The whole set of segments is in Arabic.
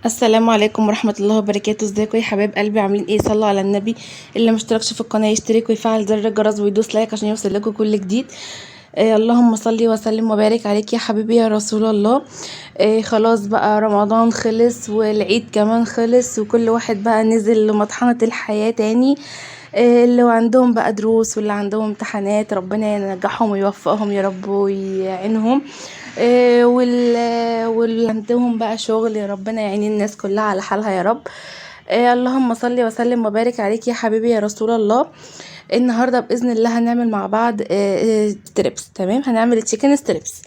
السلام عليكم ورحمة الله وبركاته. ازيكم يا حبايب قلبي؟ عاملين ايه؟ صلوا على النبي. اللي مشتركش في القناة يشترك ويفعل زر الجرس ويدوس لايك عشان يوصل لكم كل جديد. اللهم صلي وسلم وبارك عليك يا حبيبي يا رسول الله. خلاص بقى رمضان خلص والعيد كمان خلص وكل واحد بقى نزل لمطحنة الحياة تاني. اللي عندهم بقى دروس واللي عندهم امتحانات ربنا ينجحهم ويوفقهم يا رب ويعينهم. واللي عندهم بقى شغل ربنا يعين الناس كلها على حالها يا رب. اللهم صل وسلم وبارك عليك يا حبيبي يا رسول الله. النهارده باذن الله هنعمل مع بعض ستريبس. تمام، هنعمل تشيكن ستريبس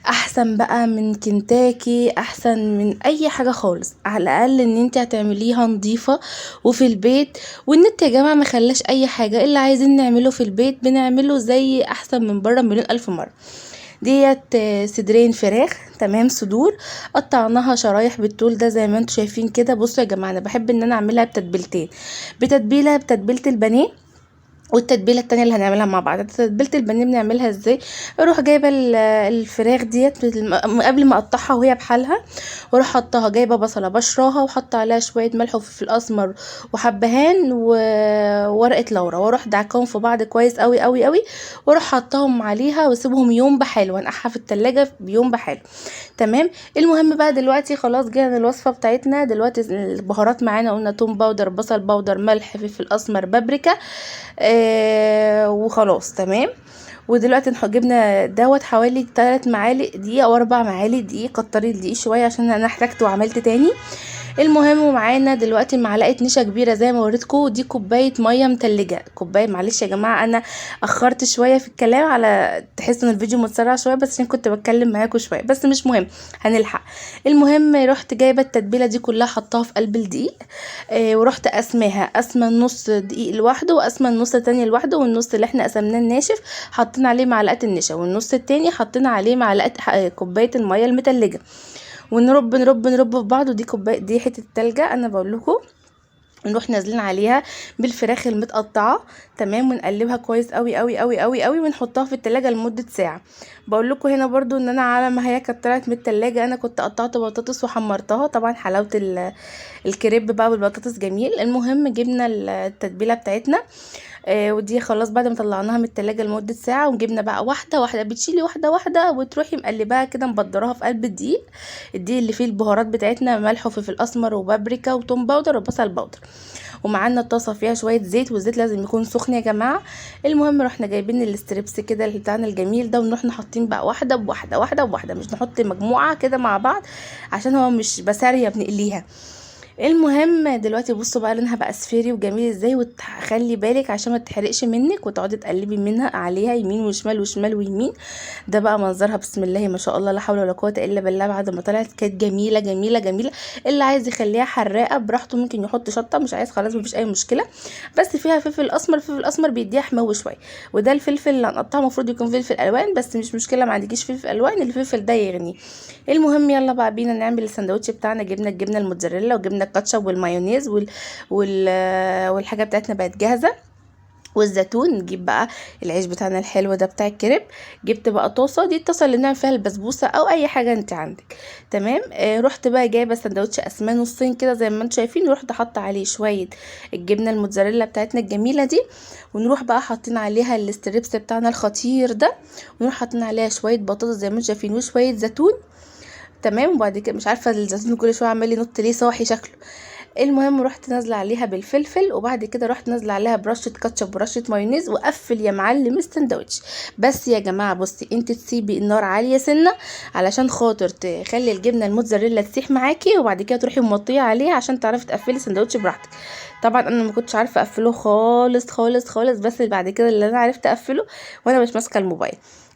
احسن بقى من كنتاكي، احسن من اي حاجه خالص. على الاقل ان انت هتعمليها نظيفه وفي البيت. والنت يا جماعه ما خلاش اي حاجه، اللي عايزين نعمله في البيت بنعمله زي احسن من بره مليون الف مره. ديت صدرين فراخ، تمام، صدور قطعناها شرايح بالطول ده زي ما انتم شايفين كده. بصوا يا جماعه، انا بحب ان انا اعملها بتتبيلتين، بتتبيله البانيه والتتبيله التانية اللي هنعملها مع بعض. تتبيله البانيه بنعملها ازاي؟ اروح جايبه الفراخ ديت قبل ما اقطعها وهي بحالها، واروح حطها جايبه بصله بشراها وحط عليها شويه ملح وفلفل اسمر وحبهان وورقه لورا، واروح دعكهم في بعض كويس قوي قوي قوي، واروح حطهم عليها واسيبهم يوم بحاله وانقعها في التلاجة بيوم بحاله. تمام. المهم بقى دلوقتي خلاص جينا الوصفه بتاعتنا. دلوقتي البهارات معانا قلنا توم باودر، بصل باودر، ملح، فلفل اسمر، بابريكا. وخلاص تمام. ودلوقتي جبنا دوت حوالي 3 معالق دقيق او 4 معالق دقيق. كتري الدقيق شويه عشان انا احتجت وعملت تاني. المهم ومعانا دلوقتي معلقه نشا كبيره زي ما وريتكم، دي كوبايه ميه متلجه. كوبايه، معلش يا جماعه انا اخرت شويه في الكلام على تحس ان الفيديو متسرع شويه، بس عشان كنت بتكلم معاكم شويه، بس مش مهم هنلحق. المهم رحت جايبه التتبيله دي كلها حطاها في قلب الدقيق. ورحت قسمه النص دقيق لوحده وقسمه النص التاني لوحده، والنص اللي احنا قسمناه الناشف حطينا عليه معلقه النشا، والنص التاني حطينا عليه معلقه كوبايه الميه المتلجه. ونرب نرب نرب في بعض. ودي كوبايه، دي حته التلجه انا بقول لكم. نروح نازلين عليها بالفراخ المتقطعه، تمام، ونقلبها كويس قوي قوي قوي قوي قوي ونحطها في التلاجة لمده ساعه. بقول لكم هنا برضو ان انا على ما هي كانت طلعت من التلاجة انا كنت قطعت بطاطس وحمرتها. طبعا حلاوه الكريب بقى بالبطاطس جميل. المهم جبنا التتبيله بتاعتنا. ودي خلاص بعد ما طلعناها من التلاجة لمدة ساعة، وجبنا بقى واحدة واحدة، بتشيلي واحدة واحدة وتروحي مقلباها كده مبدراها في قلب الدقيق. الدقيق اللي فيه البهارات بتاعتنا، ملح وفلفل اسمر وبابريكا وتوم باودر وبصل باودر. ومعانا طاسه فيها شويه زيت، والزيت لازم يكون سخن يا جماعه. المهم رحنا جايبين الستريبس كده اللي بتاعنا الجميل ده، ونروح حاطين بقى واحده بواحده واحده بواحده، مش نحط مجموعه كده مع بعض عشان هو مش بساريه بنقليها. المهم دلوقتي بصوا بقى لونها بقى اصفري وجميل ازاي. وتخلي بالك عشان ما تحرقش منك وتقعدي تقلبي منها عليها يمين وشمال وشمال ويمين. ده بقى منظرها بسم الله ما شاء الله، لا حول ولا قوه الا بالله. بعد ما طلعت كانت جميله جميله جميله. اللي عايز يخليها حراقه براحته ممكن يحط شطه، مش عايز خلاص مفيش اي مشكله. بس فيها فلفل اسمر، الفلفل الاسمر بيديها حمو شويه. وده الفلفل اللي هنقطعه المفروض يكون فلفل الوان، بس مش مشكله ما عندكيش فلفل الوان، الفلفل ده يغني. المهم يلا بقى بينا نعمل الساندوتش بتاعنا. جبنا الجبنه الموتزاريلا وجبنا الكاتشب والمايونيز والحاجه بتاعتنا بقت جاهزه، والزيتون. نجيب بقى العيش بتاعنا الحلو ده بتاع الكريب. جبت بقى طاسه، دي الطاسه اللي بنعمل فيها البسبوسه او اي حاجه انت عندك، تمام. رحت بقى جايبه سندوتش اسماء نصين كده زي ما انتم شايفين، ورحت حاطه عليه شويه الجبنه الموتزاريلا بتاعتنا الجميله دي. ونروح بقى حاطين عليها الستريبس بتاعنا الخطير ده، ونروح حاطين عليها شويه بطاطس زي ما انتم شايفين وشويه زيتون، تمام. وبعد كده مش عارفه الزيتون كل شويه عمال ينط ليه، صاحي شكله. المهم رحت نازله عليها بالفلفل، وبعد كده رحت نازله عليها برشه كاتشب ورشه مايونيز، وقفل يا معلم الساندوتش. بس يا جماعه بصي، انت تسيبي النار عاليه سنه علشان خاطر تخلي الجبنه الموتزاريلا تسيح معاكي، وبعد كده تروحي موطيه عليها عشان تعرفي تقفلي الساندوتش براحتك. طبعا انا ما كنتش عارفه اقفله خالص خالص خالص، بس بعد كده اللي انا عرفت اقفله وانا مش ماسكه الموبايل.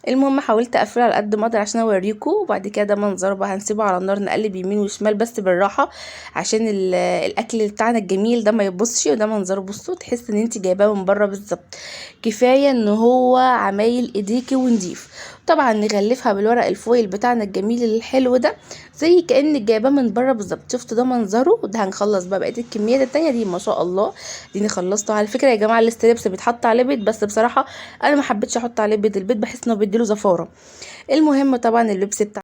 المهم حاولت اقفله على قد ما اقدر عشان اوريكم. وبعد كده ده منظره بقى، هنسيبه على النار نقلب يمين وشمال بس بالراحه عشان الاكل بتاعنا الجميل ده ما يبصش. وده منظره، بصوا تحس ان انت جايباه من بره بالظبط. كفايه ان هو عمايل ايديكي ونضيف. طبعا نغلفها بالورق الفويل بتاعنا الجميل الحلو ده زي كانك جايباه من بره بالظبط. شفتوا ده منظره؟ وده هنخلص بقى بقيه الكميات التانية دي ما شاء الله. دي خلصته على فكره يا جماعه. الستريبس بيتحط عليه بيض، بس بصراحه انا ما حبيتش احط عليه بيض، البيض بحس انه بيديله زفاره. المهم طبعا اللبس بتاع